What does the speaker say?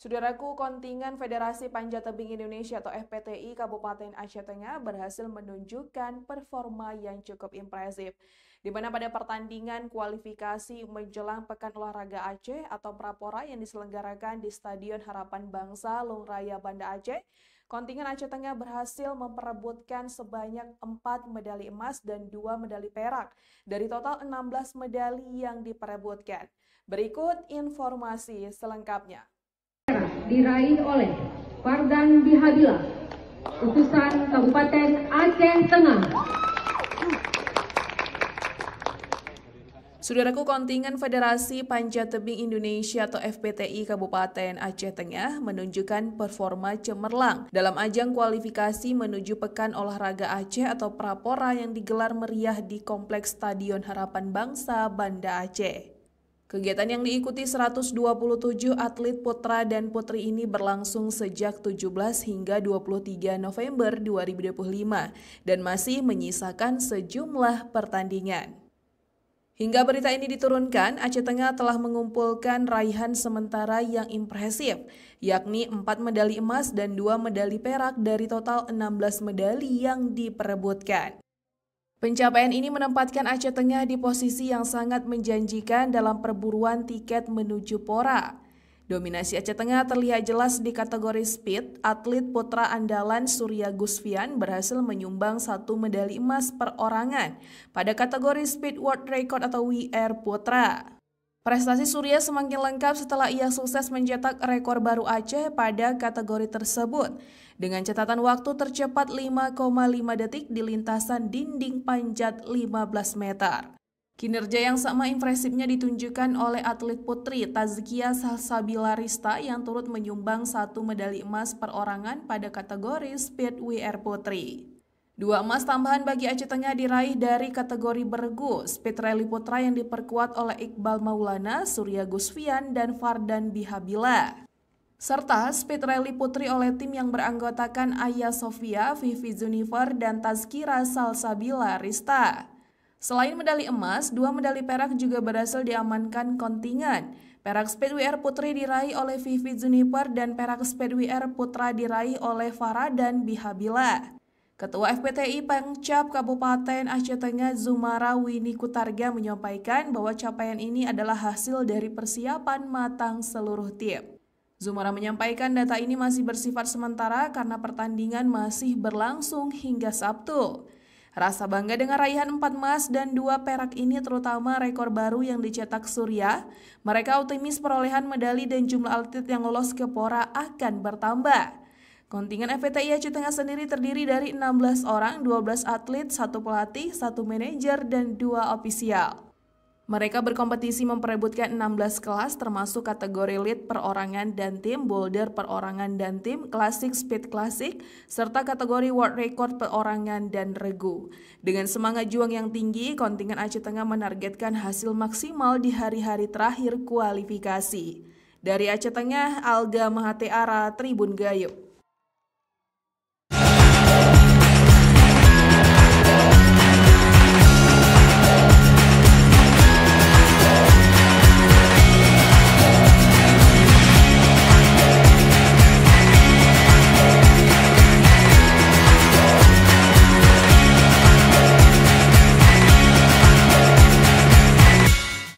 Saudaraku, kontingen Federasi Panjat Tebing Indonesia atau FPTI Kabupaten Aceh Tengah berhasil menunjukkan performa yang cukup impresif. Di mana pada pertandingan kualifikasi menjelang Pekan Olahraga Aceh atau Prapora yang diselenggarakan di Stadion Harapan Bangsa Lungraya Banda Aceh, kontingen Aceh Tengah berhasil memperebutkan sebanyak 4 medali emas dan 2 medali perak dari total 16 medali yang diperebutkan. Berikut informasi selengkapnya. Diraih oleh Fardan Bihabila, utusan Kabupaten Aceh Tengah. Saudaraku, kontingen Federasi Panjat Tebing Indonesia atau FPTI Kabupaten Aceh Tengah menunjukkan performa cemerlang dalam ajang kualifikasi menuju Pekan Olahraga Aceh atau Prapora yang digelar meriah di Kompleks Stadion Harapan Bangsa Banda Aceh. Kegiatan yang diikuti 127 atlet putra dan putri ini berlangsung sejak 17 hingga 23 November 2025 dan masih menyisakan sejumlah pertandingan. Hingga berita ini diturunkan, Aceh Tengah telah mengumpulkan raihan sementara yang impresif, yakni 4 medali emas dan 2 medali perak dari total 16 medali yang diperebutkan. Pencapaian ini menempatkan Aceh Tengah di posisi yang sangat menjanjikan dalam perburuan tiket menuju Pora. Dominasi Aceh Tengah terlihat jelas di kategori speed. Atlet putra andalan Surya Gusfian berhasil menyumbang 1 medali emas perorangan pada kategori speed world record atau WR Putra. Prestasi Surya semakin lengkap setelah ia sukses mencetak rekor baru Aceh pada kategori tersebut dengan catatan waktu tercepat 5,5 detik di lintasan dinding panjat 15 meter. Kinerja yang sama impresifnya ditunjukkan oleh atlet putri Tazkia Salsabila Rista yang turut menyumbang 1 medali emas perorangan pada kategori Speed WR Putri. 2 emas tambahan bagi Aceh Tengah diraih dari kategori bergu, speed rally putra yang diperkuat oleh Iqbal Maulana, Surya Gusfian, dan Fardan Bihabila. Serta speed rally putri oleh tim yang beranggotakan Aya Sofia, Vivi Zunifer, dan Tazkira Salsabila Rista. Selain medali emas, 2 medali perak juga berhasil diamankan kontingen. Perak speed WR putri diraih oleh Vivi Zunifer dan perak speed WR putra diraih oleh Fardan Bihabila. Ketua FPTI Pemcap Kabupaten Aceh Tengah Zumara Wini Kutarga menyampaikan bahwa capaian ini adalah hasil dari persiapan matang seluruh tim. Zumara menyampaikan data ini masih bersifat sementara karena pertandingan masih berlangsung hingga Sabtu. Rasa bangga dengan raihan 4 emas dan 2 perak ini terutama rekor baru yang dicetak Surya. Mereka optimis perolehan medali dan jumlah atlet yang lolos ke Pora akan bertambah. Kontingen FPTI Aceh Tengah sendiri terdiri dari 16 orang, 12 atlet, 1 pelatih, 1 manajer, dan 2 ofisial. Mereka berkompetisi memperebutkan 16 kelas termasuk kategori lead perorangan dan tim, boulder perorangan dan tim, klasik speed klasik, serta kategori world record perorangan dan regu. Dengan semangat juang yang tinggi, kontingen Aceh Tengah menargetkan hasil maksimal di hari-hari terakhir kualifikasi. Dari Aceh Tengah, Alga Mahatiara, Tribun Gayo.